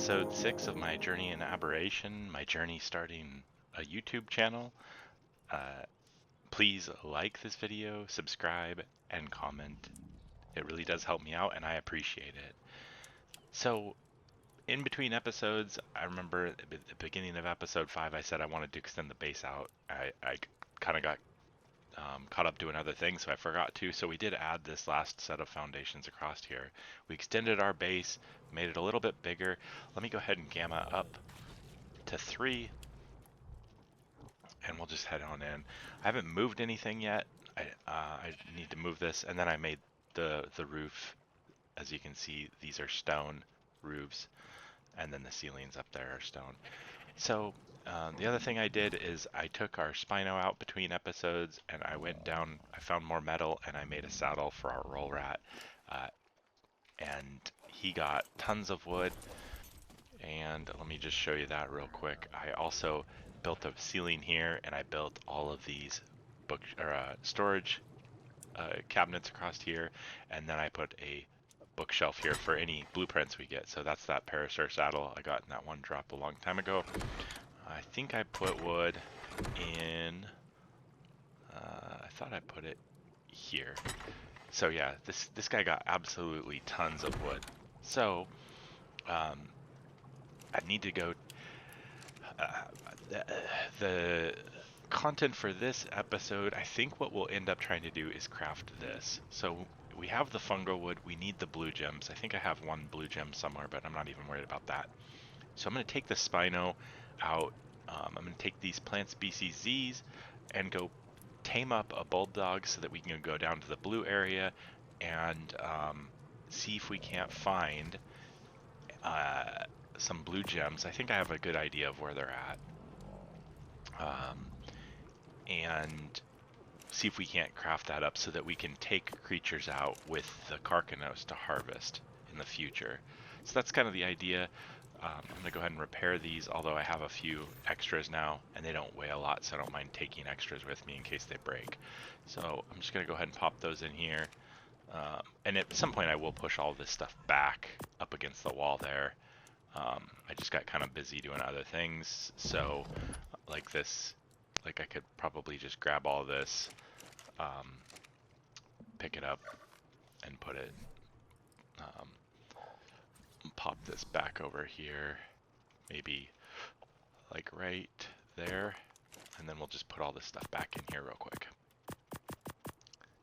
episode 6 of my journey in Aberration, my journey starting a YouTube channel. Uh, Please like this video, subscribe, and comment. It really does help me out, and I appreciate it. So, in between episodes, I remember at the beginning of episode 5, I said I wanted to extend the base out. I kind of got caught up doing other things, so I forgot to. So we did add this last set of foundations across here. We extended our base, made it a little bit bigger. Let me go ahead and gamma up to 3, and we'll just head on in. I haven't moved anything yet. I need to move this, and then I made the roof. As you can see, these are stone roofs, and then the ceilings up there are stone. So the other thing I did is I took our Spino out between episodes, and I went down, I found more metal, and I made a saddle for our roll rat. Uh, and he got tons of wood, and let me just show you that real quick. I also built a ceiling here, and I built all of these book or storage cabinets across here, and then I put a bookshelf here for any blueprints we get. So that's that Parasaur saddle I got in that one drop a long time ago. I think I put wood in, I thought I put it here. So yeah, this guy got absolutely tons of wood. So I need to go, the content for this episode, I think what we'll end up trying to do is craft this. So we have the fungo wood, we need the blue gems. I think I have one blue gem somewhere, but I'm not even worried about that. So I'm going to take the Spino out. I'm going to take these plant species Z's and go tame up a bulldog so that we can go down to the blue area and see if we can't find some blue gems. I think I have a good idea of where they're at. And see if we can't craft that up so that we can take creatures out with the Carcanos to harvest in the future. So that's kind of the idea. I'm going to go ahead and repair these, although I have a few extras now, and they don't weigh a lot, so I don't mind taking extras with me in case they break. So I'm just going to go ahead and pop those in here. And at some point I will push all this stuff back up against the wall there. I just got kind of busy doing other things, so like this, like I could probably just grab all this, pick it up, and put it, pop this back over here, maybe like right there, and then we'll just put all this stuff back in here real quick.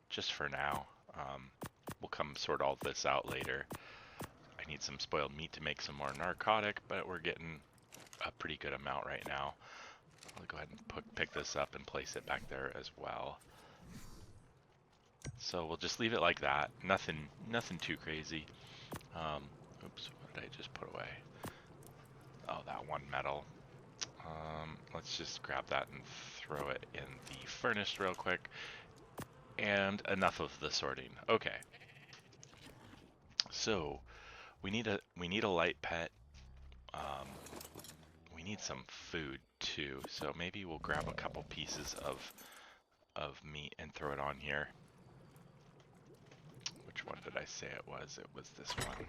Just for now. We'll come sort all this out later. I need some spoiled meat to make some more narcotic, but we're getting a pretty good amount right now. I'll go ahead and pick this up and place it back there as well. So we'll just leave it like that. Nothing too crazy. Oops, what did I just put away? Oh, that one metal. Let's just grab that and throw it in the furnace real quick. And enough of the sorting. Okay. So we need a light pet. We need some food too. So maybe we'll grab a couple pieces of meat and throw it on here. Which one did I say it was? It was this one.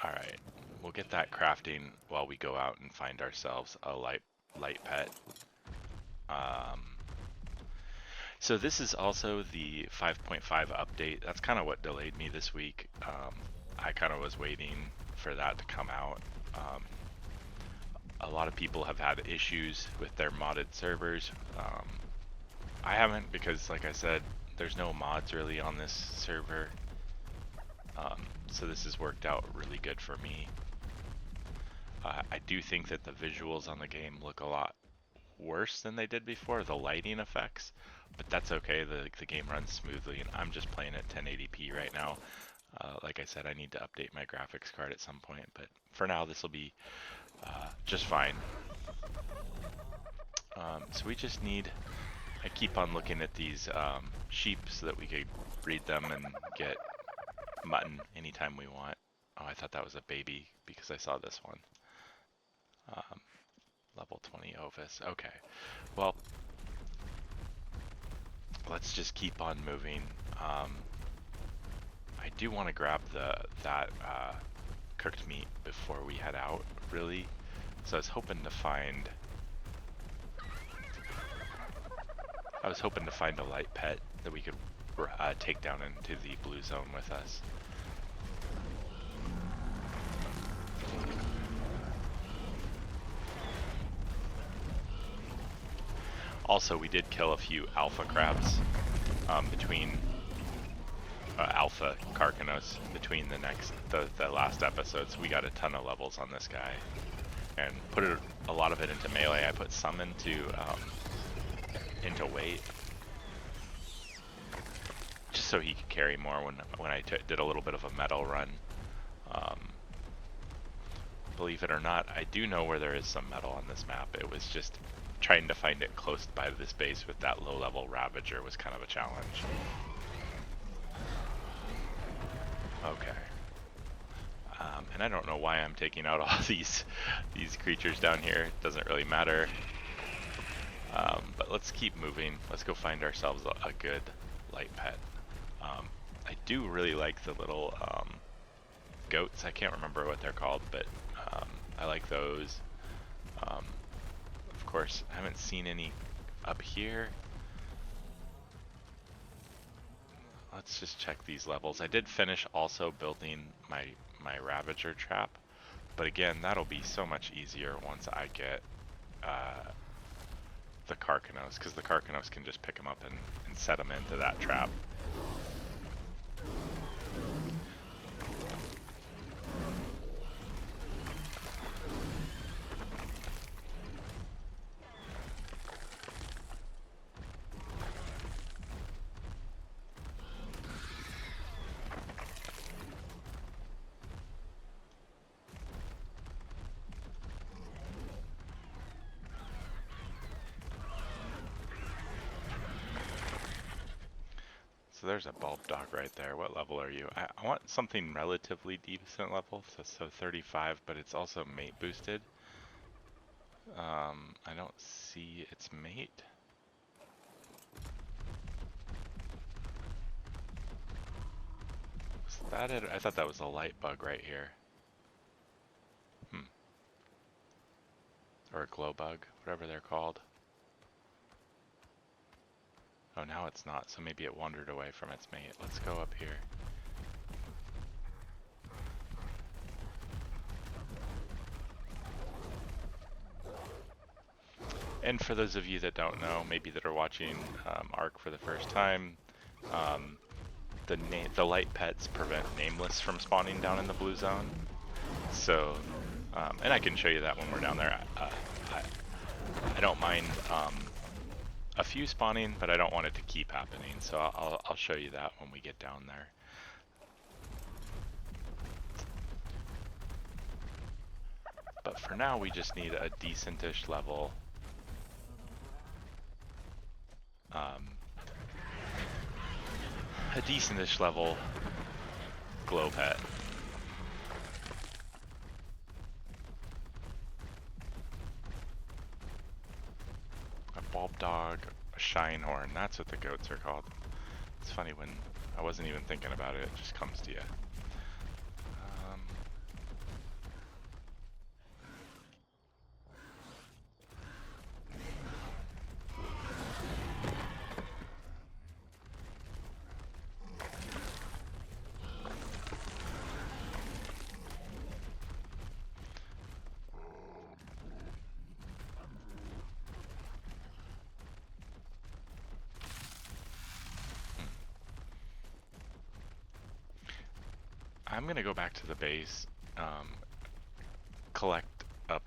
Alright, we'll get that crafting while we go out and find ourselves a light pet. So this is also the 5.5 update. That's kind of what delayed me this week. I kind of was waiting for that to come out. A lot of people have had issues with their modded servers. I haven't, because like I said, there's no mods really on this server. So this has worked out really good for me. I do think that the visuals on the game look a lot worse than they did before, the lighting effects, but that's okay. The game runs smoothly, and I'm just playing at 1080p right now. Like I said, I need to update my graphics card at some point, but for now this will be just fine. So we just need, I keep on looking at these sheep so that we could breed them and get mutton anytime we want. Oh, I thought that was a baby because I saw this one. Level 20 Ovis. Okay. Well, let's just keep on moving. I do want to grab that cooked meat before we head out, really. So I was hoping to find a light pet that we could take down into the blue zone with us. Also, we did kill a few alpha crabs between alpha Carcanos between the last episodes. We got a ton of levels on this guy and put a lot of it into melee. I put some into weight, just so he could carry more when I did a little bit of a metal run. Believe it or not, I do know where there is some metal on this map. It was just trying to find it close by this base with that low-level Ravager was kind of a challenge. Okay. And I don't know why I'm taking out all these creatures down here. It doesn't really matter. But let's keep moving. Let's go find ourselves a good light pet. I do really like the little goats. I can't remember what they're called, but I like those. Of course, I haven't seen any up here. Let's just check these levels. I did finish also building my Ravager trap, but again, that'll be so much easier once I get the Carcanos, because the Carcanos can just pick them up and set them into that trap. So there's a bulb dog right there. What level are you? I want something relatively decent level, so 35, but it's also mate boosted. I don't see its mate. Was that it? I thought that was a light bug right here. Or a glow bug, whatever they're called. Oh, now it's not, so maybe it wandered away from its mate. Let's go up here. And for those of you that don't know, maybe that are watching Ark for the first time, the light pets prevent nameless from spawning down in the blue zone. So, and I can show you that when we're down there. I don't mind a few spawning, but I don't want it to keep happening, so I'll show you that when we get down there. But for now, we just need a decentish level glow pet. A bulb dog, a shine horn, that's what the goats are called. It's funny, when I wasn't even thinking about it, it just comes to you. I'm gonna go back to the base, collect up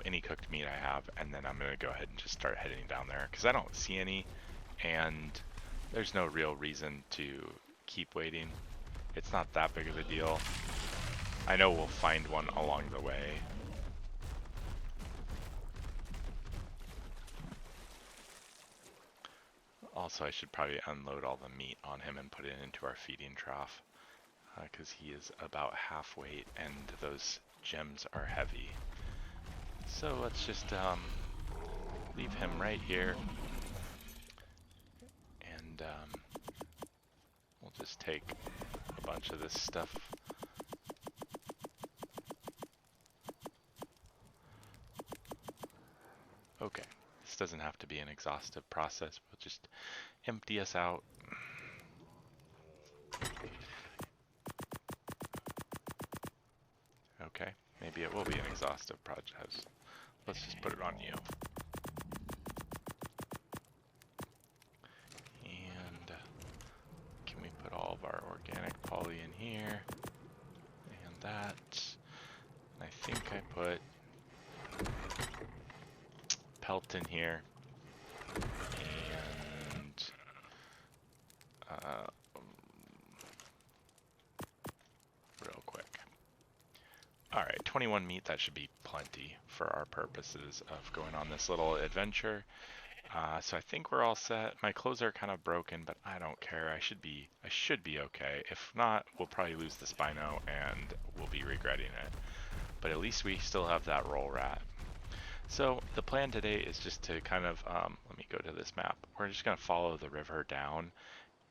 any cooked meat I have, and then I'm gonna go ahead and just start heading down there, because I don't see any, and there's no real reason to keep waiting. It's not that big of a deal. I know we'll find one along the way. Also, I should probably unload all the meat on him and put it into our feeding trough, because he is about half weight and those gems are heavy. So let's just leave him right here, and And we'll just take a bunch of this stuff. Okay, this doesn't have to be an exhaustive process. We'll just empty us out. Okay, maybe it will be an exhaustive project. Let's just put it on you. And can we put all of our organic poly in here? And that. I think I put pelt in here. And real quick. Alright, 21 meat, that should be plenty for our purposes of going on this little adventure. So I think we're all set. My clothes are kind of broken, but I don't care. I should be okay. If not, we'll probably lose the Spino and we'll be regretting it. But at least we still have that roll rat. So the plan today is just to kind of, let me go to this map. We're just going to follow the river down.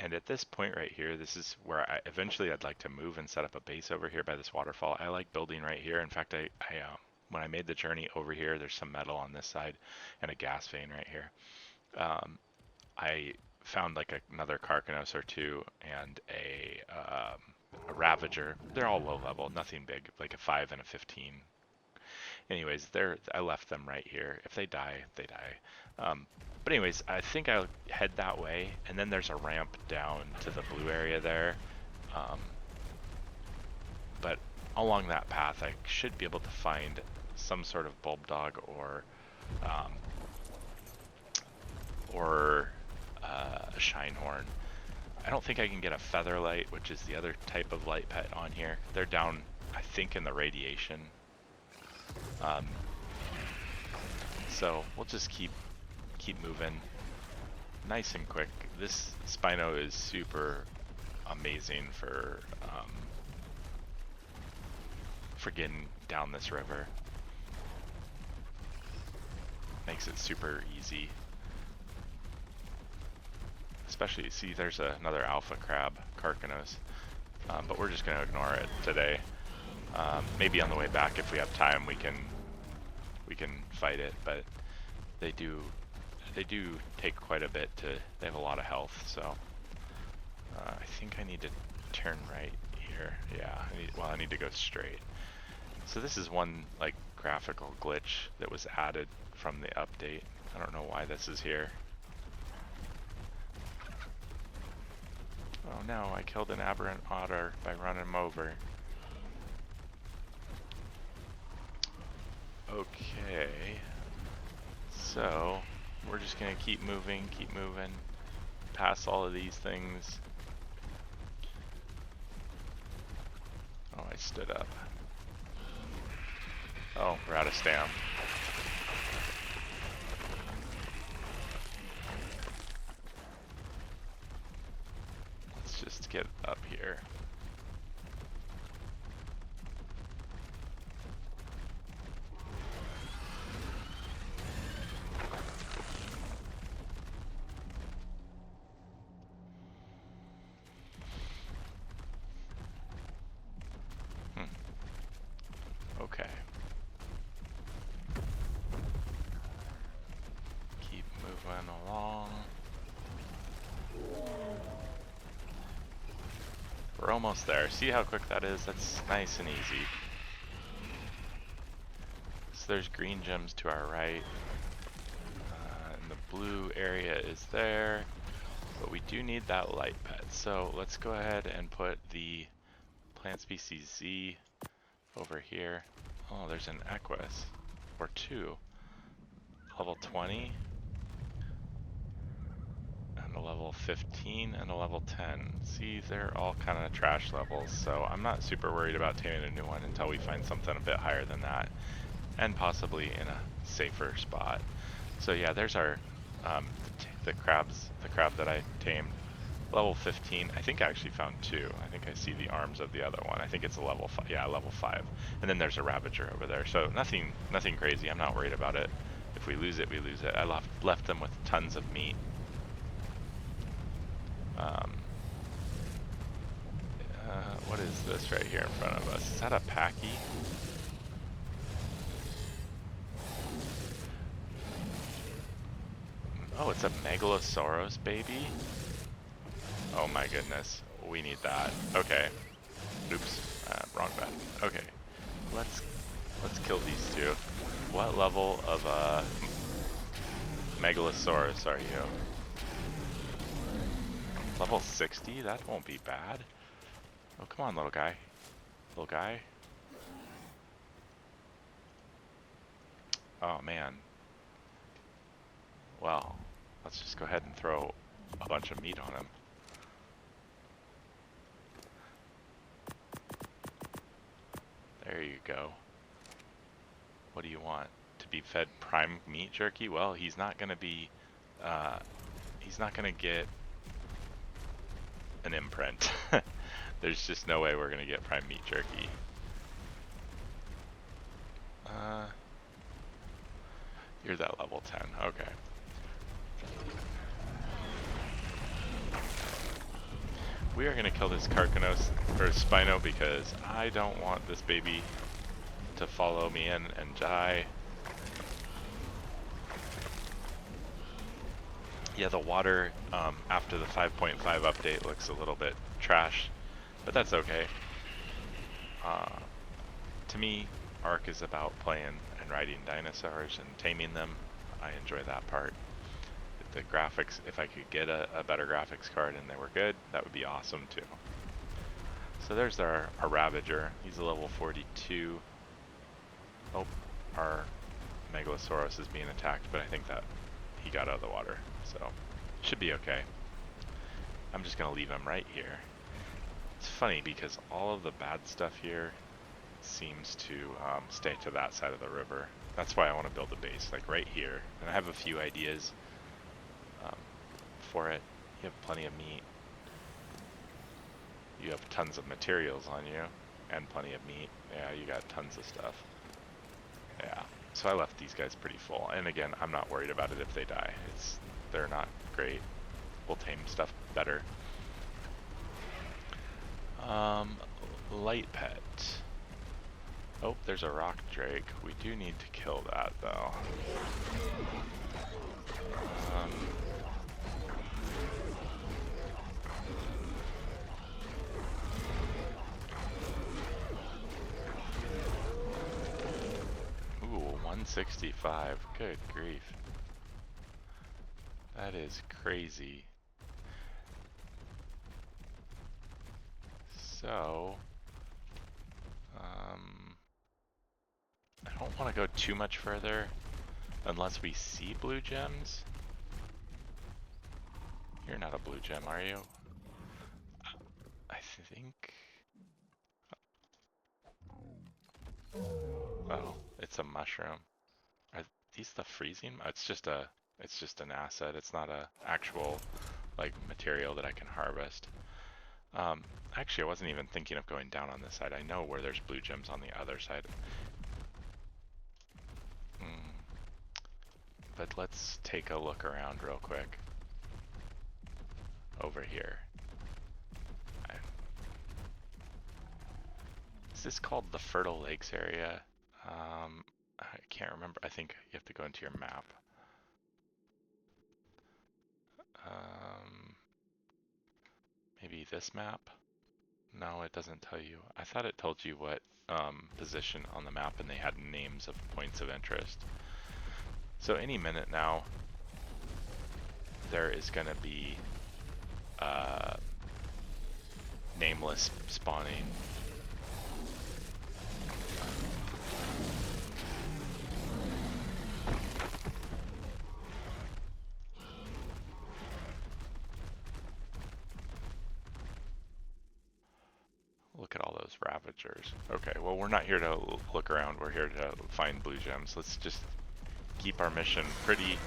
And at this point right here, this is where eventually I'd like to move and set up a base over here by this waterfall. I like building right here. In fact, when I made the journey over here, there's some metal on this side and a gas vein right here. I found like another Carcanos or two and a Ravager. They're all low level, nothing big, like a 5 and a 15. Anyways, I left them right here. If they die, they die. But anyways, I think I'll head that way, and then there's a ramp down to the blue area there. But along that path, I should be able to find some sort of bulb dog or a shinehorn. I don't think I can get a featherlight, which is the other type of light pet on here. They're down, I think, in the radiation. So we'll just keep moving nice and quick. This Spino is super amazing for getting down this river. Makes it super easy. Especially, see, there's another alpha crab, Carcanos, but we're just going to ignore it today. Maybe on the way back, if we have time, we can fight it. But they do take quite a bit to. They have a lot of health, so I think I need to turn right here. Yeah, I need to go straight. So this is one like graphical glitch that was added from the update. I don't know why this is here. Oh no, I killed an aberrant otter by running him over. Okay, so we're just gonna keep moving, past all of these things. Oh, I stood up. Oh, we're out of stam. Let's just get up here. Okay. Keep moving along. We're almost there. See how quick that is? That's nice and easy. So there's green gems to our right. And the blue area is there. But we do need that light pet. So let's go ahead and put the plant species Z over here. Oh, there's an Equus, or two. Level 20, and a level 15, and a level 10. See, they're all kind of trash levels, so I'm not super worried about taming a new one until we find something a bit higher than that, and possibly in a safer spot. So yeah, there's our, the crab that I tamed. Level 15, I think I actually found two. I think I see the arms of the other one. I think it's a level 5, yeah, level 5. And then there's a Ravager over there. So nothing crazy. I'm not worried about it. If we lose it, we lose it. I left them with tons of meat. Carcanos right here in front of us. Is that a Packy? Oh, it's a Megalosaurus, baby? Oh my goodness. We need that. Okay. Oops. Wrong button. Okay. Let's kill these two. What level of Megalosaurus are you? Level 60? That won't be bad. Oh, come on, little guy. Little guy. Oh, man. Well, let's just go ahead and throw a bunch of meat on him. There you go. What do you want? To be fed prime meat jerky? Well, he's not gonna be, he's not gonna get an imprint. There's just no way we're gonna get prime meat jerky. You're that level 10, okay. We are gonna kill this Carcanos, or Spino, because I don't want this baby to follow me in and die. Yeah, the water after the 5.5 update looks a little bit trash, but that's okay. To me, Ark is about playing and riding dinosaurs and taming them. I enjoy that part. The graphics, if I could get a better graphics card and they were good, that would be awesome too. So there's our Ravager. He's a level 42. Oh, our Megalosaurus is being attacked, but I think that he got out of the water, so should be okay. I'm just gonna leave him right here. It's funny because all of the bad stuff here seems to stay to that side of the river. That's why I want to build a base, like right here. And I have a few ideas for it. You have plenty of meat. You have tons of materials on you, and plenty of meat. Yeah, you got tons of stuff. Yeah, so I left these guys pretty full. And again, I'm not worried about it if they die. They're not great. We'll tame stuff better. Light pet. Oh, there's a rock drake. We do need to kill that though. Ooh, 165. Good grief. That is crazy. So, I don't want to go too much further unless we see blue gems. You're not a blue gem, are you? I think... Oh, it's a mushroom. Are these the freezing? It's just an asset. It's not a actual like material that I can harvest. Actually, I wasn't even thinking of going down on this side. I know where there's blue gems on the other side. But let's take a look around real quick. Over here. Is this called the Fertile Lakes area? I can't remember. I think you have to go into your map. Maybe this map? No, it doesn't tell you. I thought it told you what position on the map, and they had names of points of interest. So any minute now, there is going to be nameless spawning. Look at all those Ravagers. Okay, well, we're not here to look around. We're here to find blue gems. Let's just keep our mission pretty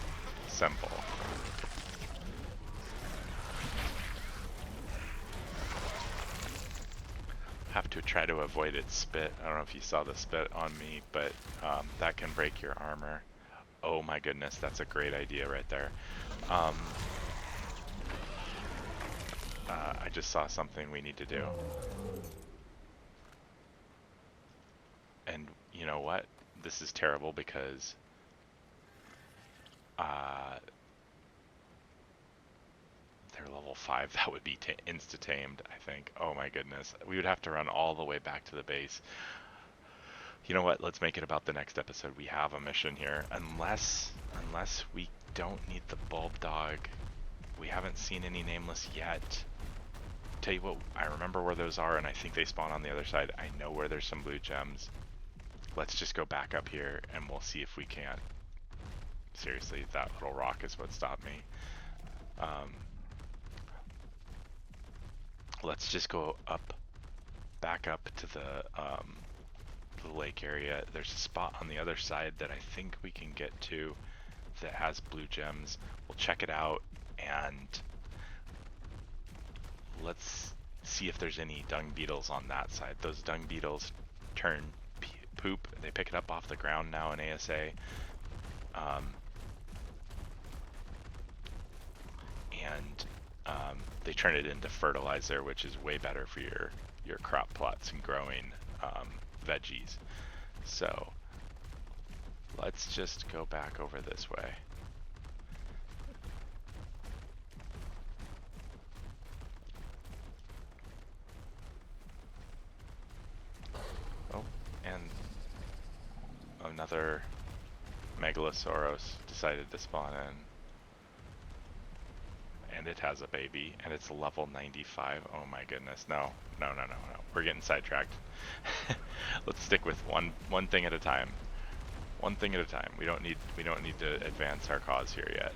simple. Have to try to avoid its spit. I don't know if you saw the spit on me, but that can break your armor. Oh my goodness, that's a great idea right there. I just saw something we need to do. this is terrible because uh, they're level 5. That would be insta-tamed, I think. Oh my goodness. We would have to run all the way back to the base. You know what? Let's make it about the next episode. We have a mission here. Unless we don't need the bulb dog. We haven't seen any nameless yet. Tell you what, I remember where those are, and I think they spawn on the other side. I know where there's some blue gems. Let's just go back up here, and we'll see if we can't. Seriously, that little rock is what stopped me. Let's just go up, back up to the lake area. There's a spot on the other side that I think we can get to that has blue gems. We'll check it out, and let's see if there's any dung beetles on that side. Those dung beetles turn poop. They pick it up off the ground now in ASA. They turn it into fertilizer, which is way better for your crop plots and growing veggies. So let's just go back over this way. Oh, and another Megalosaurus decided to spawn in. And it has a baby, and it's level 95. Oh my goodness, no. We're getting sidetracked. Let's stick with one thing at a time. One thing at a time. We don't need to advance our cause here yet.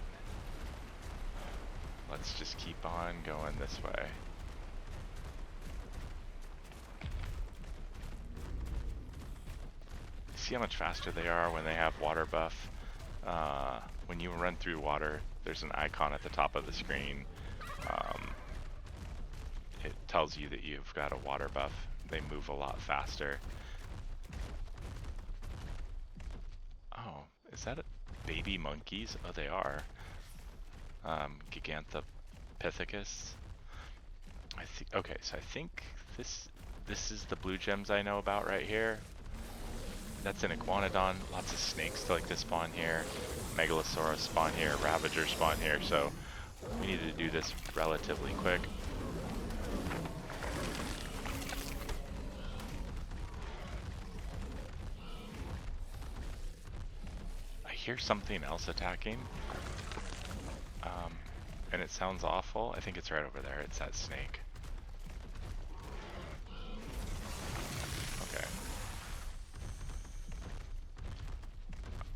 Let's just keep on going this way. See how much faster they are when they have water buff? When you run through water, there's an icon at the top of the screen. It tells you that you've got a water buff. They move a lot faster. Oh, is that baby monkeys? Oh, they are. Gigantopithecus. Okay, so I think this is the blue gems I know about right here. That's an iguanodon. Lots of snakes like to spawn here. Megalosaurus spawn here. Ravager spawn here. So we need to do this relatively quick. I hear something else attacking. And it sounds awful. I think it's right over there. It's that snake. Okay.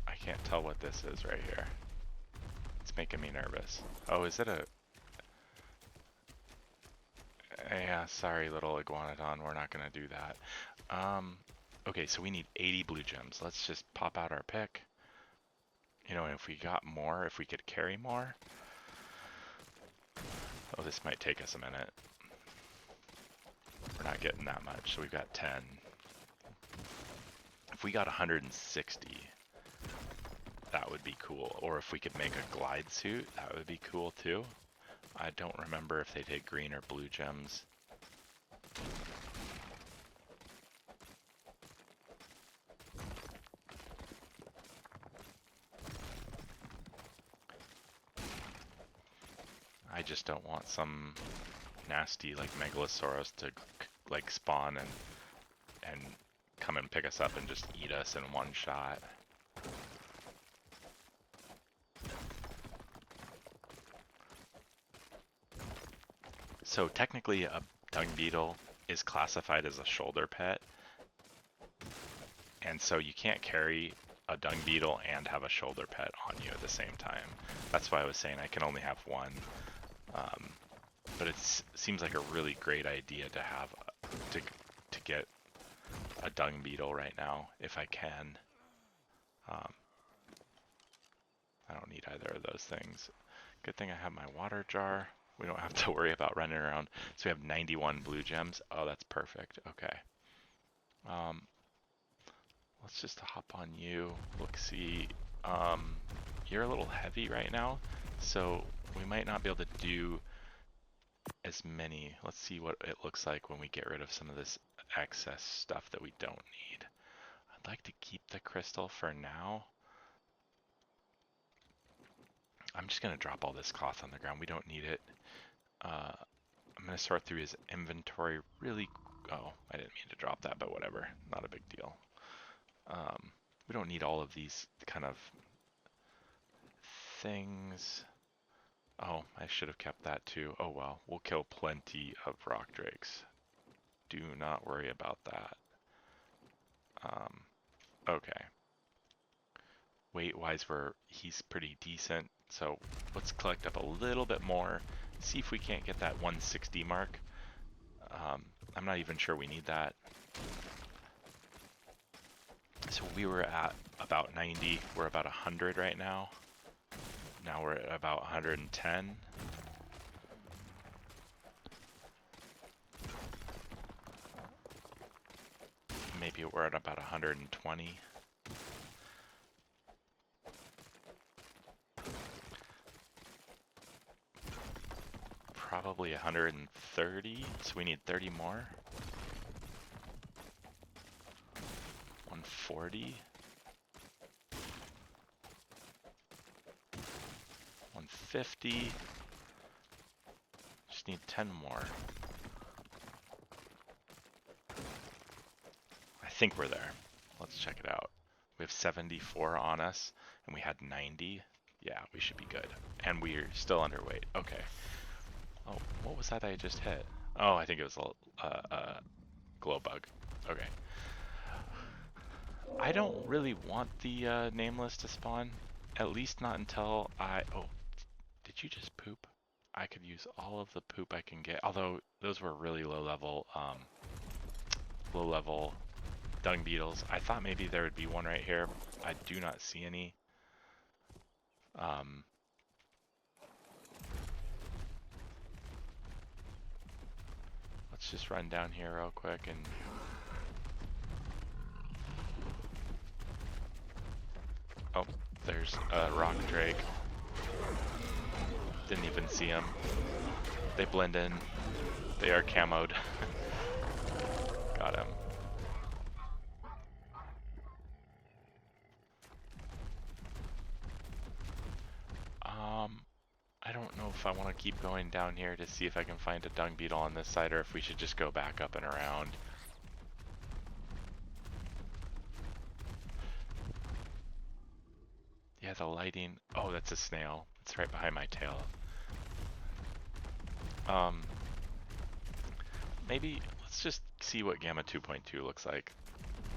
I can't tell what this is right here. It's making me nervous. Oh, is it a... Yeah, sorry little iguanodon, we're not gonna do that. Okay, so we need 80 blue gems. Let's just pop out our pick. You know, if we got more, if we could carry more. Oh, this might take us a minute. We're not getting that much, so we've got 10. If we got 160, that would be cool. Or if we could make a glide suit, that would be cool too. I don't remember if they take green or blue gems. I just don't want some nasty like Megalosaurus to like spawn and come and pick us up and just eat us in one shot. So technically a dung beetle is classified as a shoulder pet, and so you can't carry a dung beetle and have a shoulder pet on you at the same time. That's why I was saying I can only have one. But it seems like a really great idea to have to get a dung beetle right now if I can. I don't need either of those things. Good thing I have my water jar. We don't have to worry about running around. So we have 91 blue gems. Oh, that's perfect. Okay. Let's just hop on you. Look, see. You're a little heavy right now, so we might not be able to do as many. Let's see what it looks like when we get rid of some of this excess stuff that we don't need. like to keep the crystal for now. I'm just gonna drop all this cloth on the ground. We don't need it. I'm gonna sort through his inventory really. Oh, I didn't mean to drop that, but whatever. Not a big deal. We don't need all of these kind of things. Oh, I should have kept that too. Oh well, we'll kill plenty of rock drakes. Do not worry about that. Okay. Weight-wise, he's pretty decent, so let's collect up a little bit more. See if we can't get that 160 mark. I'm not even sure we need that. So we were at about 90. We're about 100 right now. Now we're at about 110. Maybe we're at about 120. Probably 130, so we need 30 more. 140. 150. Just need 10 more. I think we're there. Let's check it out. We have 74 on us, and we had 90. Yeah, we should be good. And we're still underweight. Okay. Oh, what was that I just hit? Oh, I think it was a glow bug. Okay. I don't really want the nameless to spawn. At least not until I... Oh, did you just poop? I could use all of the poop I can get. Although, those were really low level dung beetles. I thought maybe there would be one right here. I do not see any. Let's just run down here real quick and... Oh, there's a rock drake. Didn't even see him. They blend in. They are camoed. Got him. I don't know if I want to keep going down here to see if I can find a dung beetle on this side, or if we should just go back up and around. Yeah, the lighting. Oh, that's a snail. It's right behind my tail. Maybe let's just see what Gamma 2.2 looks like.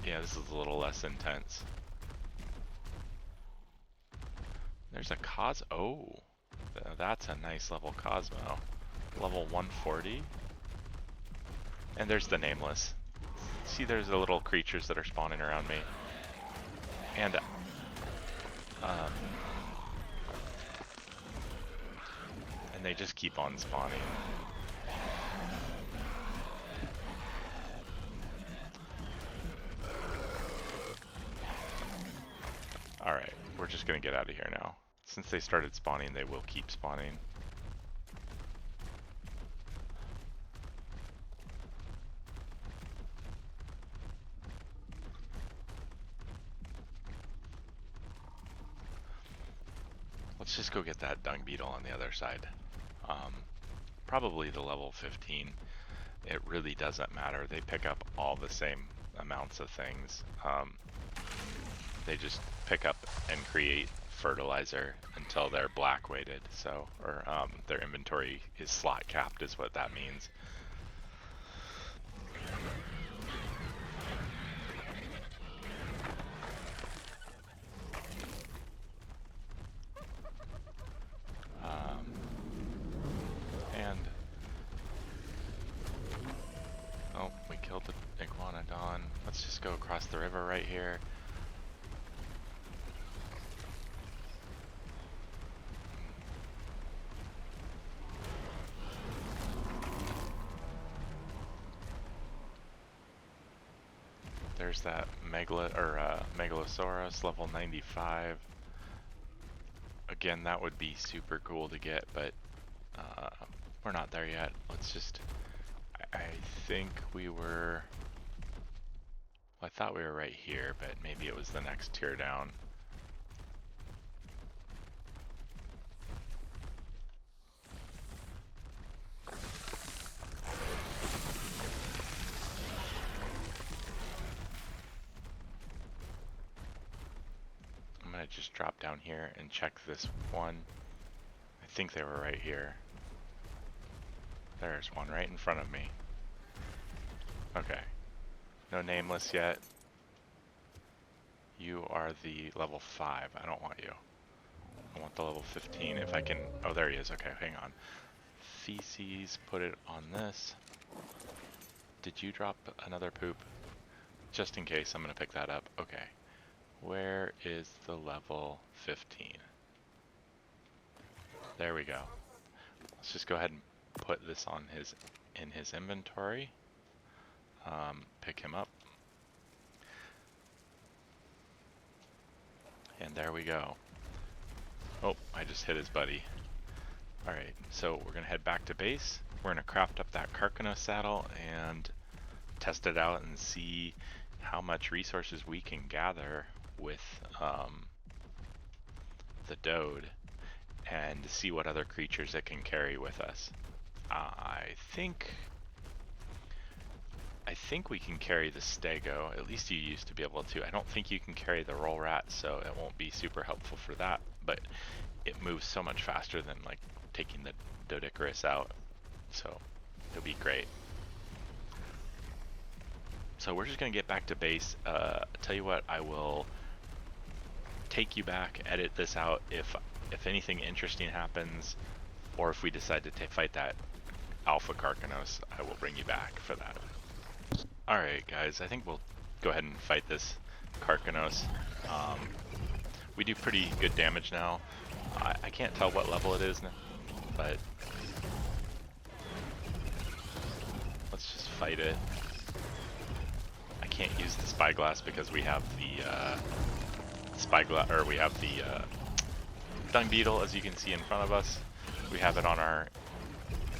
Yeah, this is a little less intense. There's a Oh, that's a nice level Cosmo. Level 140. And there's the nameless. See, there's the little creatures that are spawning around me. And they just keep on spawning. Alright, we're just gonna get out of here now. Since they started spawning, they will keep spawning. Let's just go get that dung beetle on the other side. Probably the level 15. It really doesn't matter. They pick up all the same amounts of things. They just pick up and create fertilizer until they're black weighted. So, or their inventory is slot capped is what that means. Oh, we killed the iguanodon. Let's just go across the river right here. There's that Megalosaurus, level 95. Again, that would be super cool to get, but we're not there yet. Let's just... I think we were... Well, I thought we were right here, but maybe it was the next tier down. I'm gonna just drop down here and check this one. I think they were right here. There's one right in front of me. Okay. No nameless yet. You are the level 5. I don't want you. I want the level 15 if I can. Oh, there he is. Okay, hang on. Feces, put it on this. Did you drop another poop? Just in case, I'm gonna pick that up. Okay. Where is the level 15? There we go. Let's just go ahead and put this on in his inventory. Pick him up. And there we go. Oh, I just hit his buddy. Alright, so we're gonna head back to base. We're gonna craft up that Carcano saddle and test it out and see how much resources we can gather with the Dode, and see what other creatures it can carry with us. I think we can carry the Stego. At least you used to be able to. I don't think you can carry the Roll Rat, so it won't be super helpful for that, but it moves so much faster than like taking the Doedicurus out, so it'll be great. So we're just gonna get back to base. Tell you what, I will take you back, edit this out if anything interesting happens, or if we decide to fight that Alpha Carcanos, I will bring you back for that. Alright guys, I think we'll go ahead and fight this Carcanos. We do pretty good damage now. I can't tell what level it is now, but let's just fight it. I can't use the spyglass because we have the dung beetle, as you can see in front of us. We have it on our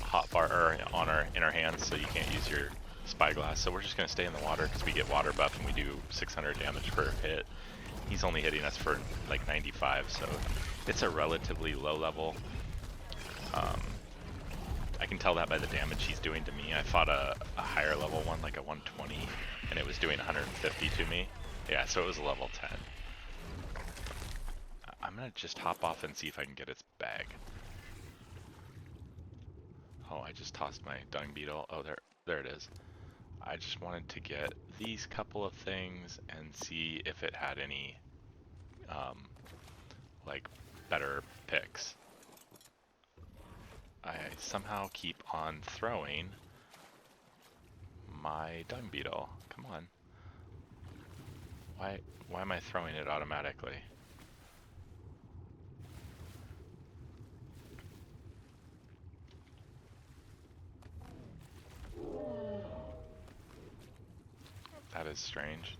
hotbar, or in our hands, so you can't use your spyglass. So we're just gonna stay in the water because we get water buff and we do 600 damage per hit. He's only hitting us for like 95, so it's a relatively low level. I can tell that by the damage he's doing to me. I fought a higher level one, like a 120, and it was doing 150 to me. Yeah, so it was a level 10. I'm gonna just hop off and see if I can get its bag. Oh, I just tossed my dung beetle. Oh, there it is. I just wanted to get these couple of things and see if it had any, like, better picks. I somehow keep on throwing my dung beetle. Come on. Why am I throwing it automatically? That is strange.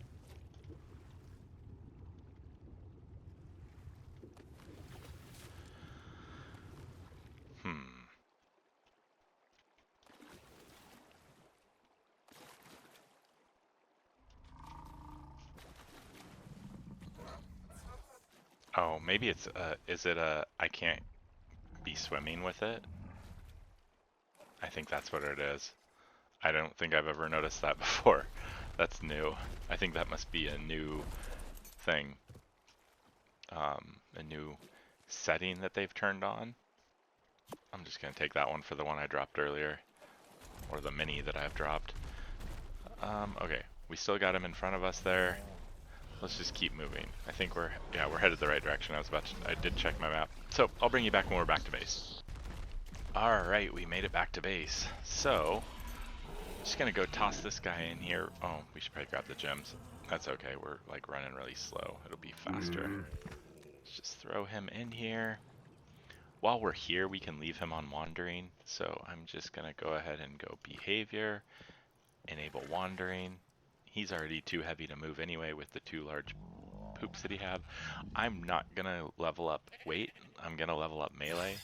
Oh, maybe it's is it I can't be swimming with it? I think that's what it is. I don't think I've ever noticed that before. That's new. I think that must be a new thing. A new setting that they've turned on. I'm just gonna take that one for the one I dropped earlier. Or the mini that I've dropped. Okay, we still got him in front of us there. Let's just keep moving. I think we're headed the right direction. I did check my map. So I'll bring you back when we're back to base. Alright, we made it back to base. So, just gonna go toss this guy in here. Oh, we should probably grab the gems. That's okay, we're like running really slow. It'll be faster. Let's just throw him in here. While we're here, we can leave him on wandering. So I'm just gonna go ahead and go behavior, enable wandering. He's already too heavy to move anyway with the 2 large poops that he have. I'm not gonna level up weight. I'm gonna level up melee.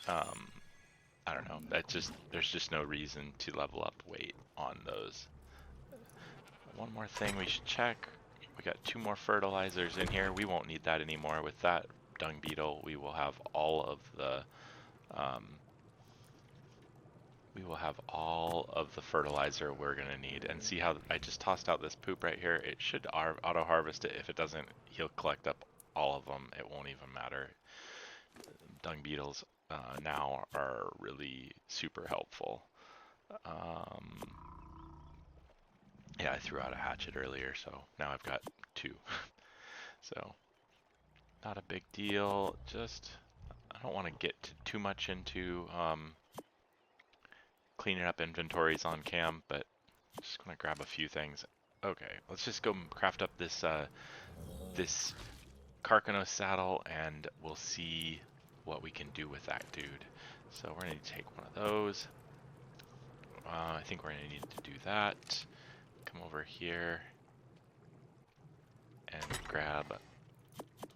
I don't know. There's just no reason to level up weight on those. one more thing we should check. We got 2 more fertilizers in here. We won't need that anymore. With that dung beetle, we will have all of the fertilizer we're gonna need. And see how I just tossed out this poop right here? It should auto harvest it. If it doesn't, he'll collect up all of them. It won't even matter. Dung beetles now are really super helpful. Yeah, I threw out a hatchet earlier, so now I've got 2. So, not a big deal. Just, I don't want to get too much into cleaning up inventories on cam, but just gonna grab a few things. Okay, let's just go craft up this this Carcanos saddle, and we'll see what we can do with that dude. So we're gonna need to take one of those. I think we're gonna need to do that. Come over here and grab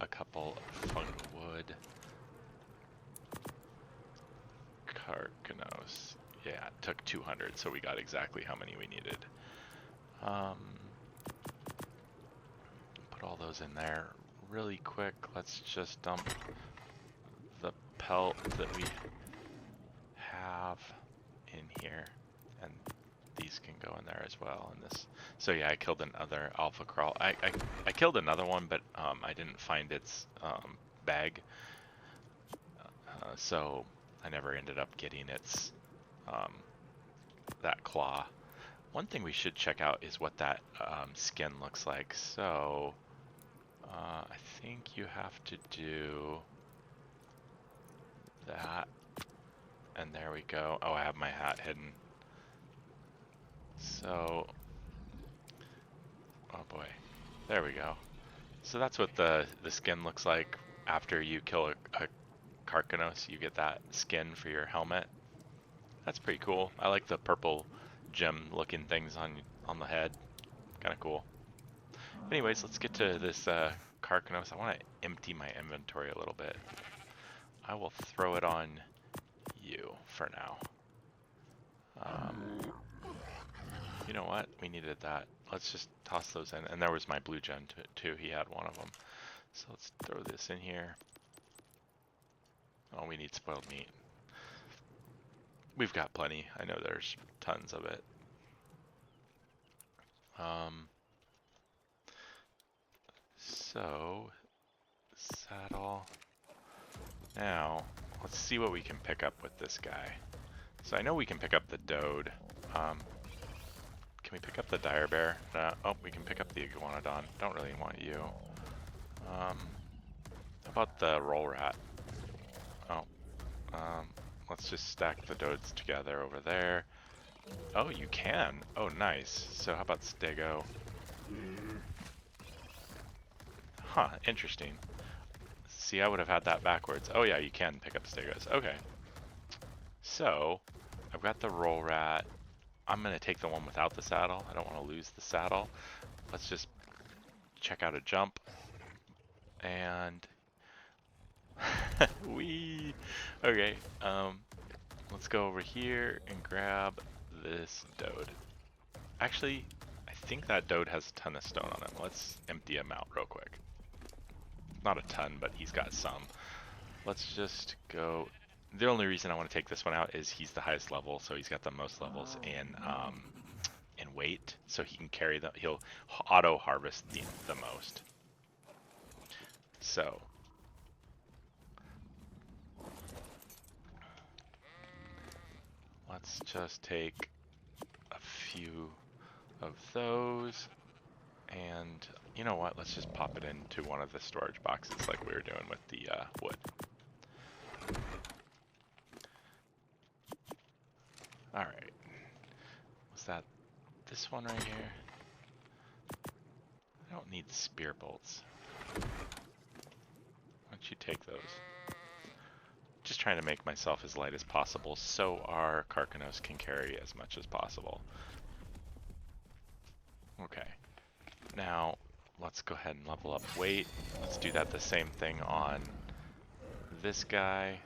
a couple of funkwood. Carcanos. Yeah, it took 200, so we got exactly how many we needed. Put all those in there really quick. Let's just dump the pelt that we have in here, and these can go in there as well. And this, so yeah, I killed another alpha crawl. I killed another one, but I didn't find its bag, so I never ended up getting its that claw. One thing we should check out is what that skin looks like. So I think you have to do that, and there we go. Oh, I have my hat hidden. So, oh boy, there we go. So that's what the skin looks like after you kill a Carcanos. You get that skin for your helmet. That's pretty cool. I like the purple gem looking things on the head. Kind of cool. Anyways, let's get to this Carcanos. I want to empty my inventory a little bit. I will throw it on you for now. You know what? We needed that. Let's just toss those in. And there was my blue gem too. He had one of them. So let's throw this in here. Oh, we need spoiled meat. We've got plenty. I know there's tons of it. So, saddle. Now, let's see what we can pick up with this guy. So I know we can pick up the Dode. Can we pick up the dire bear? Oh, we can pick up the iguanodon. Don't really want you. How about the roll rat? Oh, let's just stack the Dodes together over there. Oh, you can. Oh, nice. So how about Stego? Huh, interesting. See, I would have had that backwards. Oh yeah, you can pick up Stegos. Okay. So, I've got the roll rat. I'm going to take the one without the saddle. I don't want to lose the saddle. Let's just check out a jump. And... Wee! Okay, let's go over here and grab this Dode. Actually, I think that Dode has a ton of stone on him. Let's empty him out real quick. Not a ton, but he's got some. Let's just go... The only reason I want to take this one out is he's the highest level, so he's got the most levels in weight, so he can carry the... He'll auto-harvest the most. So... Let's just take a few of those, and you know what? Let's just pop it into one of the storage boxes like we were doing with the wood. Alright. Was that this one right here? I don't need spear bolts. Why don't you take those? Just trying to make myself as light as possible so our Carcanos can carry as much as possible. Okay. Now, let's go ahead and level up weight. Let's do that the same thing on this guy.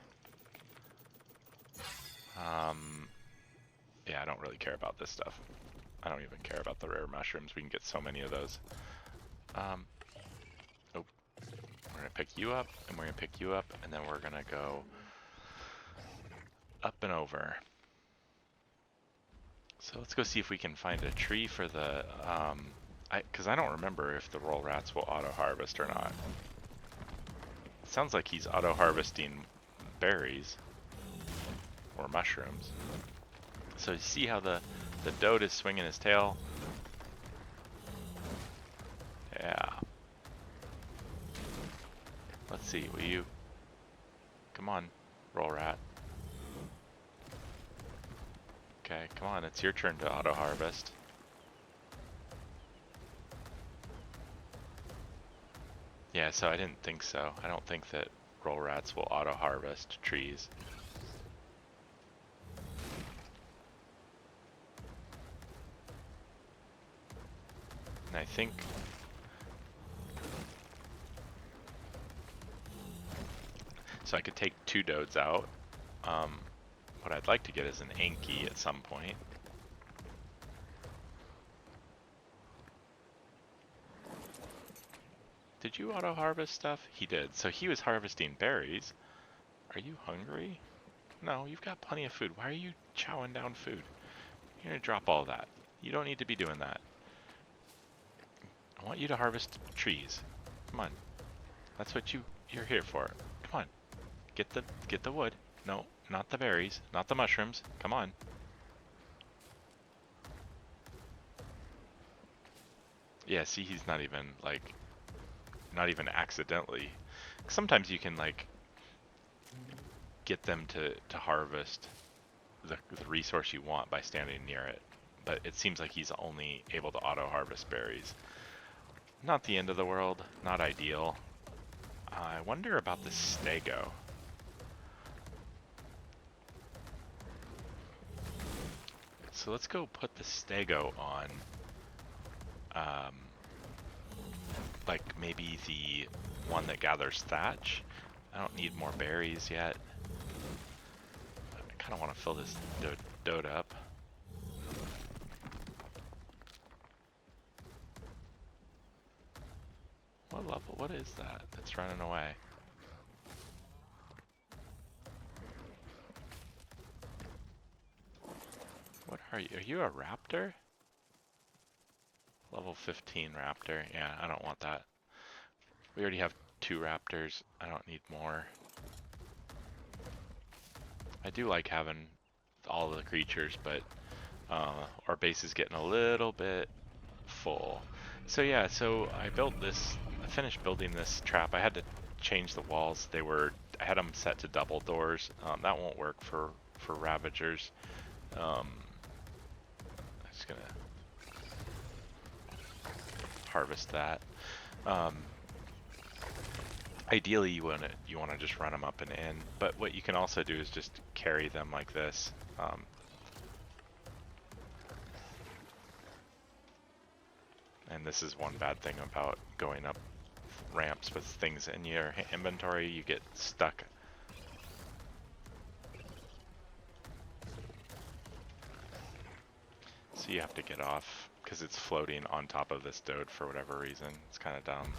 Yeah, I don't really care about this stuff. I don't even care about the rare mushrooms. We can get so many of those. Oh, we're gonna pick you up, and we're gonna pick you up, and then we're gonna go up and over. So let's go see if we can find a tree for the, because I don't remember if the roll rats will auto-harvest or not. It sounds like he's auto-harvesting berries or mushrooms. So you see how the dodo is swinging his tail? Yeah. Let's see, will you? Come on, roll rat. Okay, come on, it's your turn to auto-harvest. Yeah, so I didn't think so. I don't think that roll rats will auto-harvest trees. And I think... So I could take 2 dodes out. What I'd like to get is an Anki at some point. Did you auto-harvest stuff? He did. So he was harvesting berries. Are you hungry? No, you've got plenty of food. Why are you chowing down food? You're gonna drop all that. You don't need to be doing that. I want you to harvest trees. Come on. That's what you're here for. Come on. Get the wood. No, not the berries, not the mushrooms. Come on. Yeah, see, he's not even like not even accidentally. Sometimes you can like get them to harvest the resource you want by standing near it, but it seems like he's only able to auto harvest berries. Not the end of the world, not ideal. I wonder about the stego. So let's go put the stego on, like maybe the one that gathers thatch. I don't need more berries yet. I kind of want to fill this dode up. What level? What is that that's running away? What are you? Are you a raptor? Level 15 raptor. Yeah, I don't want that. We already have 2 raptors. I don't need more. I do like having all the creatures, but our base is getting a little bit full. So yeah, so I built this, I finished building this trap. I had to change the walls. I had them set to double doors. That won't work for Ravagers. I'm just gonna harvest that. Ideally, you want to just run them up and in, but what you can also do is just carry them like this. And this is one bad thing about going up ramps with things in your inventory, you get stuck. So you have to get off because it's floating on top of this dode for whatever reason. It's kind of dumb.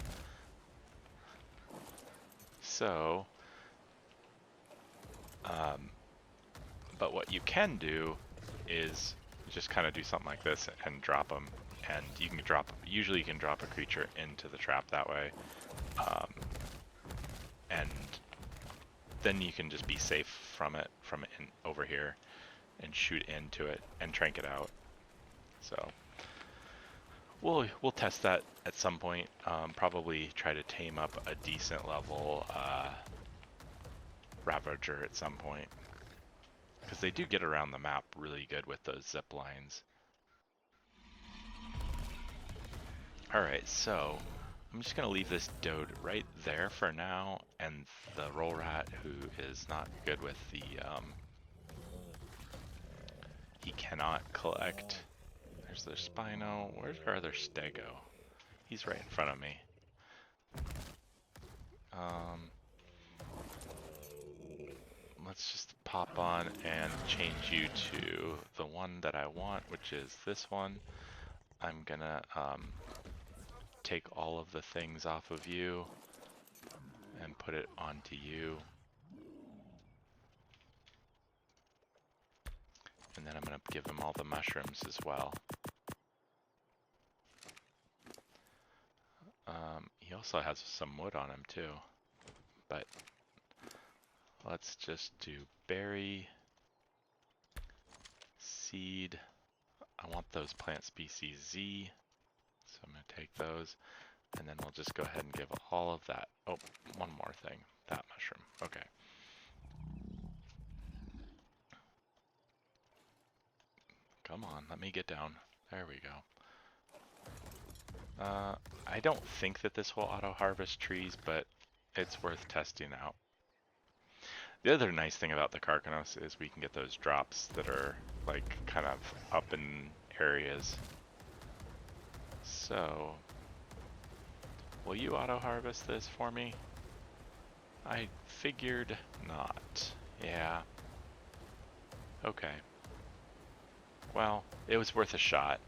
So, but what you can do is just kind of do something like this and drop them. And you can usually you can drop a creature into the trap that way. And then you can just be safe from it over here and shoot into it and trank it out. So we'll test that at some point. Probably try to tame up a decent level Ravager at some point, because they do get around the map really good with those zip lines. Alright, so I'm just going to leave this dode right there for now, and the roll rat, who is not good with the, he cannot collect. There's their Spino. Where's our other Stego? He's right in front of me. Let's just pop on and change you to the one that I want, which is this one. I'm gonna take all of the things off of you and put it onto you. And then I'm gonna give him all the mushrooms as well. He also has some wood on him too, but let's just do berry, seed. I want those plant species Z, so I'm gonna take those, and then we'll just go ahead and give all of that. Oh, one more thing, that mushroom, okay. Come on, let me get down. There we go. I don't think that this will auto-harvest trees, but it's worth testing out. The other nice thing about the Carcanos is we can get those drops that are like kind of up in areas. So, will you auto-harvest this for me? I figured not. Yeah. Okay. Well, it was worth a shot.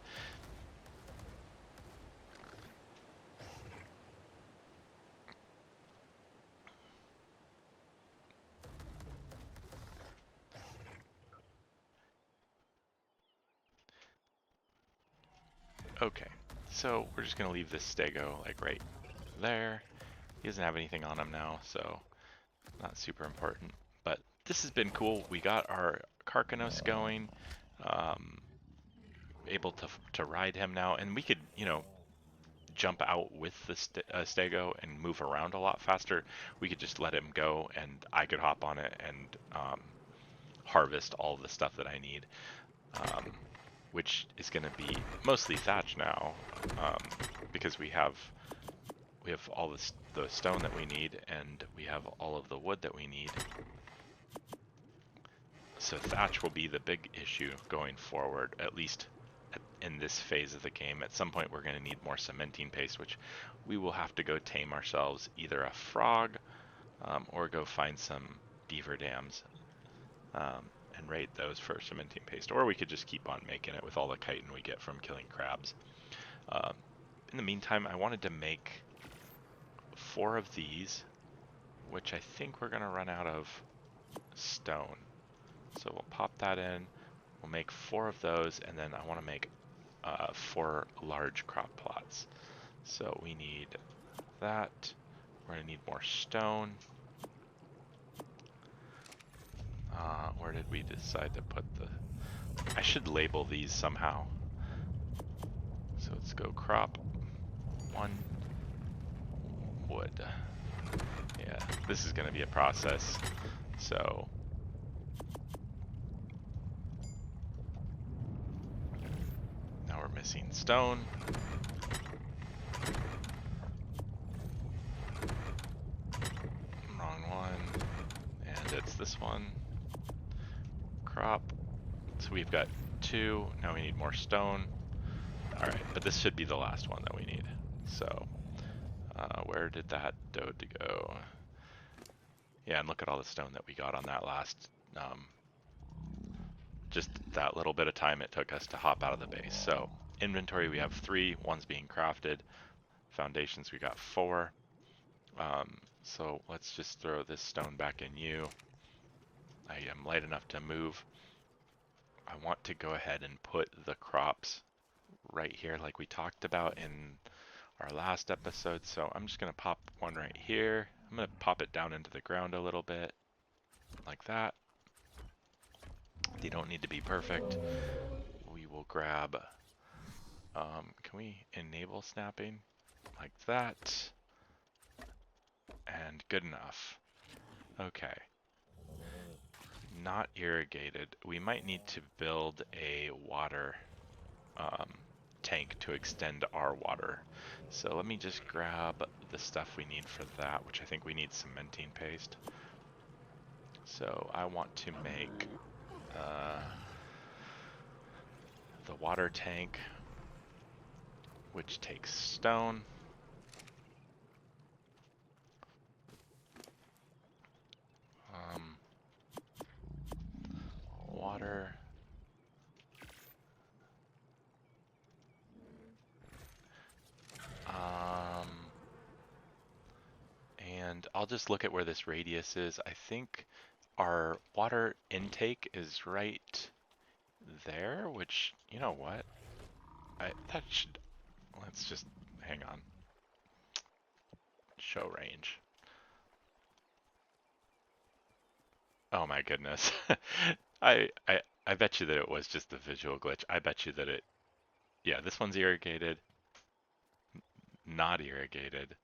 Okay, so we're just gonna leave this stego like right there. He doesn't have anything on him now, so not super important. But this has been cool. We got our Carcanos going, able to ride him now, and we could, you know, jump out with the stego and move around a lot faster. We could just let him go, and I could hop on it and harvest all the stuff that I need. Which is going to be mostly thatch now, because we have all the stone that we need, and we have all of the wood that we need. So thatch will be the big issue going forward, at least in this phase of the game. At some point we're going to need more cementine paste, which we will have to go tame ourselves, either a frog or go find some beaver dams. And raid those for cementine paste, or we could just keep on making it with all the chitin we get from killing crabs. In the meantime, I wanted to make 4 of these, which I think we're going to run out of stone. So we'll pop that in, we'll make 4 of those, and then I want to make 4 large crop plots. So we need that. We're going to need more stone. Where did we decide to put the... I should label these somehow. So let's go crop 1 wood. Yeah, this is going to be a process. So now we're missing stone. Wrong one. And it's this one. Crop. So we've got 2. Now we need more stone. Alright, but this should be the last one that we need. So, where did that dode go? Yeah, and look at all the stone that we got on that last, just that little bit of time it took us to hop out of the base. So, inventory we have 3, 1's being crafted. Foundations we got 4. So let's just throw this stone back in you. I am light enough to move. I want to go ahead and put the crops right here like we talked about in our last episode. So I'm just going to pop one right here. I'm going to pop it down into the ground a little bit like that. They don't need to be perfect. We will grab, can we enable snapping like that? And good enough. Okay. Not irrigated. We might need to build a water tank to extend our water. So let me just grab the stuff we need for that, which I think we need cementine paste. So I want to make the water tank, which takes stone. water. Um, and I'll just look at where this radius is. I think our water intake is right there, which, you know what? That should, let's just, hang on. Show range. Oh my goodness. I bet you that it was just a visual glitch. I bet you that yeah, this one's irrigated, not irrigated,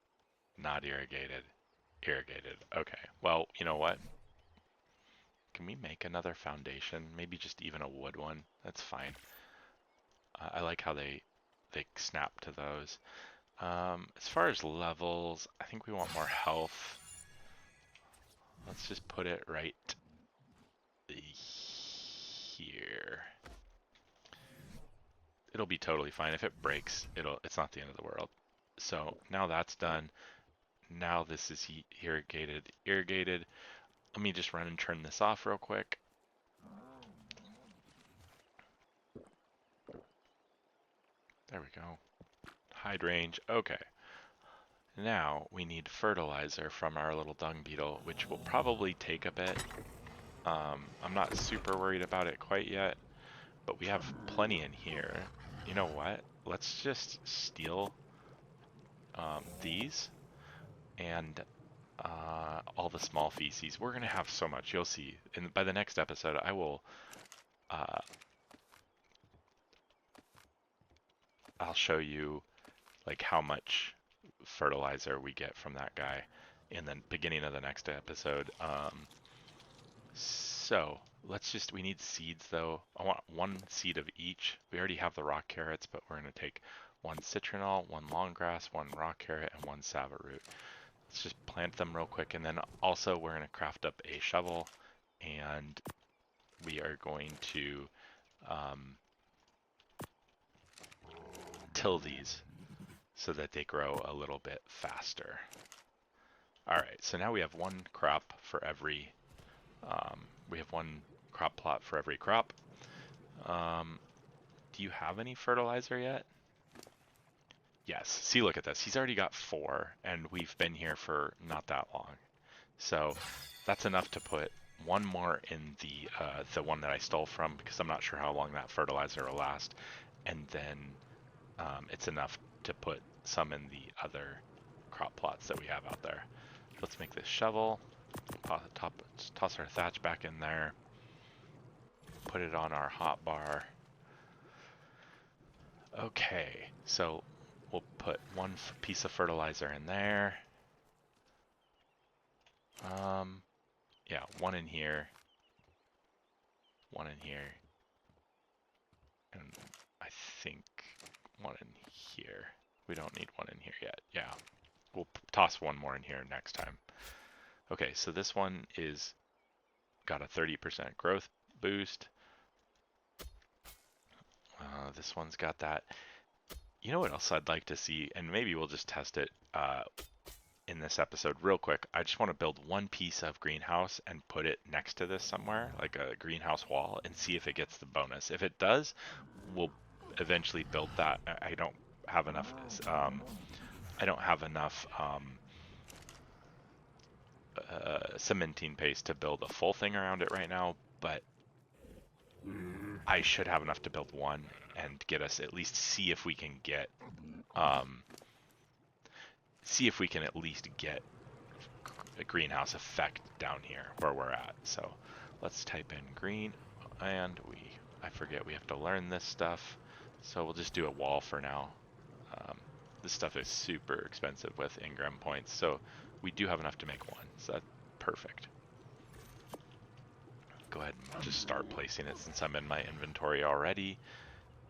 not irrigated, irrigated. Okay, well, you know what? Can we make another foundation? Maybe just even a wood one. That's fine. I like how they snap to those. As far as levels, I think we want more health. Let's just put it right here. It'll be totally fine. If it breaks, it's not the end of the world. So now that's done. Now this is irrigated, irrigated. Let me just run and turn this off real quick. There we go. Hide range. Okay. Now we need fertilizer from our little dung beetle, which will probably take a bit. I'm not super worried about it quite yet, but we have plenty in here. You know what? Let's just steal these and all the small feces. We're gonna have so much. You'll see. And by the next episode, I will. I'll show you like how much fertilizer we get from that guy in the beginning of the next episode. So we need seeds though. I want one seed of each. We already have the rock carrots, but we're gonna take one citronal, one long grass, one rock carrot, and one sava root. Let's just plant them real quick, and then also we're gonna craft up a shovel, and we are going to till these so that they grow a little bit faster. Alright, so now we have one crop for every, we have one crop plot for every crop. Do you have any fertilizer yet? Yes, see, look at this. He's already got 4, and we've been here for not that long. So that's enough to put one more in the one that I stole from, because I'm not sure how long that fertilizer will last. And then it's enough to put some in the other crop plots that we have out there. Let's make this shovel, toss our thatch back in there, put it on our hot bar. Okay, so we'll put one piece of fertilizer in there. Yeah, one in here, and I think one in here. We don't need one in here yet. Yeah, we'll toss one more in here next time. Okay, so this one is got a 30% growth boost. This one's got that. You know what else I'd like to see, and maybe we'll just test it in this episode real quick. I just want to build one piece of greenhouse and put it next to this somewhere, like a greenhouse wall, and see if it gets the bonus. If it does, we'll eventually build that. I don't have enough. I don't have enough cementine paste to build a full thing around it right now, but I should have enough to build one and get us at least see if we can get a greenhouse effect down here where we're at. So let's type in green, and I forget we have to learn this stuff, so we'll just do a wall for now. This stuff is super expensive with Ingram points, so we do have enough to make one, so that's perfect. Go ahead and just start placing it since I'm in my inventory already,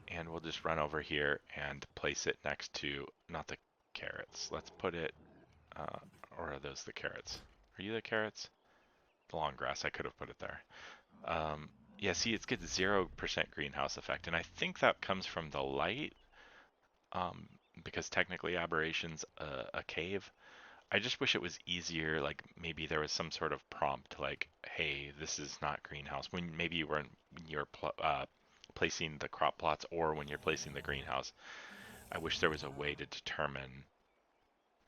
and we'll just run over here and place it next to, not the carrots. Let's put it, or are those the carrots? Are you the carrots? The long grass, I could have put it there. Yeah, see, it's got 0% greenhouse effect, and I think that comes from the light, because technically Aberration's a cave. I just wish it was easier. Like maybe there was some sort of prompt, like, "Hey, this is not greenhouse." When maybe you're placing the crop plots, or when you're placing the greenhouse. I wish there was a way to determine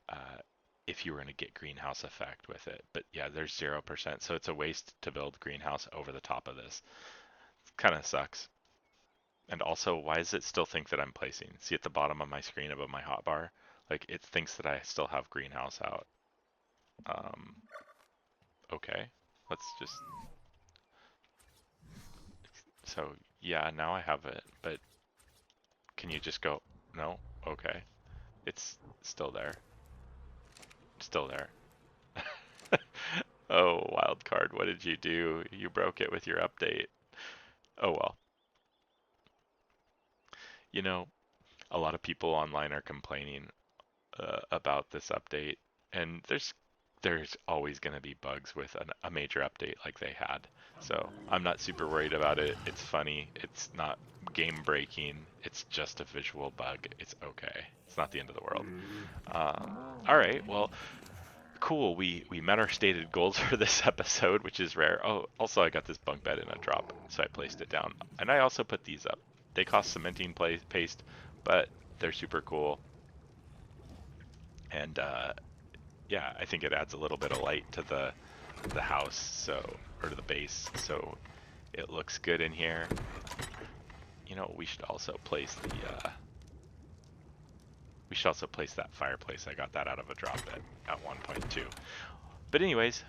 uh, if you were going to get greenhouse effect with it. But yeah, there's 0%, so it's a waste to build greenhouse over the top of this. Kind of sucks. And also, why does it still think that I'm placing? See at the bottom of my screen above my hotbar? Like, it thinks that I still have greenhouse out. Um, okay. Let's just... So, yeah, now I have it, but can you just go... No? Okay. It's still there. Still there. Oh, wild card, what did you do? You broke it with your update. Oh well. You know, a lot of people online are complaining about this update, and there's always going to be bugs with a major update like they had. So I'm not super worried about it. It's funny. It's not game breaking. It's just a visual bug. It's okay. It's not the end of the world. All right. Well, cool. We met our stated goals for this episode, which is rare. Oh, also I got this bunk bed in a drop, so I placed it down. And I also put these up. They cost cementing paste, but they're super cool. And yeah, I think it adds a little bit of light to the house, so or to the base, so it looks good in here. You know, we should also place that fireplace. I got that out of a drop at 1.2. But anyways,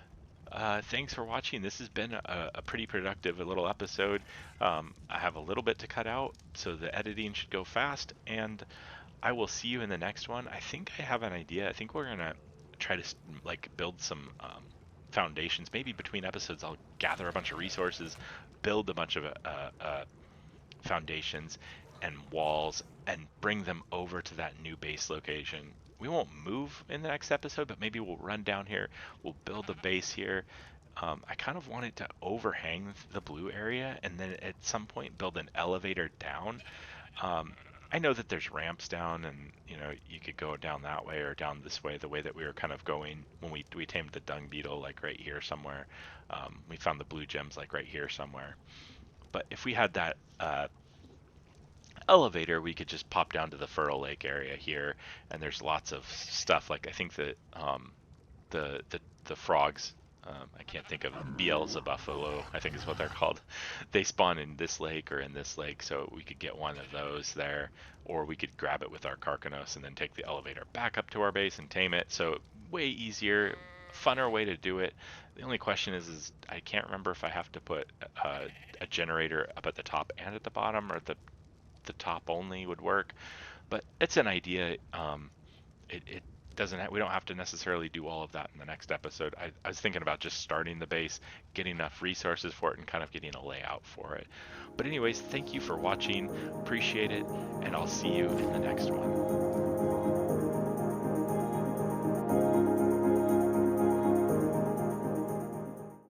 thanks for watching. This has been a pretty productive little episode. I have a little bit to cut out, so the editing should go fast, and I will see you in the next one. I think I have an idea. I think we're gonna try to like build some foundations. Maybe between episodes, I'll gather a bunch of resources, build a bunch of foundations and walls, and bring them over to that new base location. We won't move in the next episode, but maybe we'll run down here. We'll build a base here. I kind of want it to overhang the blue area, and then at some point build an elevator down. Um, I know that there's ramps down, and you know you could go down that way or down this way. The way that we were kind of going when we tamed the dung beetle, like right here somewhere. We found the blue gems, like right here somewhere. But if we had that elevator, we could just pop down to the Furrow Lake area here, and there's lots of stuff. Like I think that the frogs, I can't think of Beelzebuffalo, I think is what they're called. They spawn in this lake or in this lake, so we could get one of those there, or we could grab it with our Carcanos and then take the elevator back up to our base and tame it. So way easier, funner way to do it. The only question is I can't remember if I have to put a generator up at the top and at the bottom, or the top only would work, but it's an idea. It doesn't we don't have to necessarily do all of that in the next episode. I was thinking about just starting the base, getting enough resources for it, and kind of getting a layout for it. But anyways, thank you for watching, appreciate it, and I'll see you in the next one.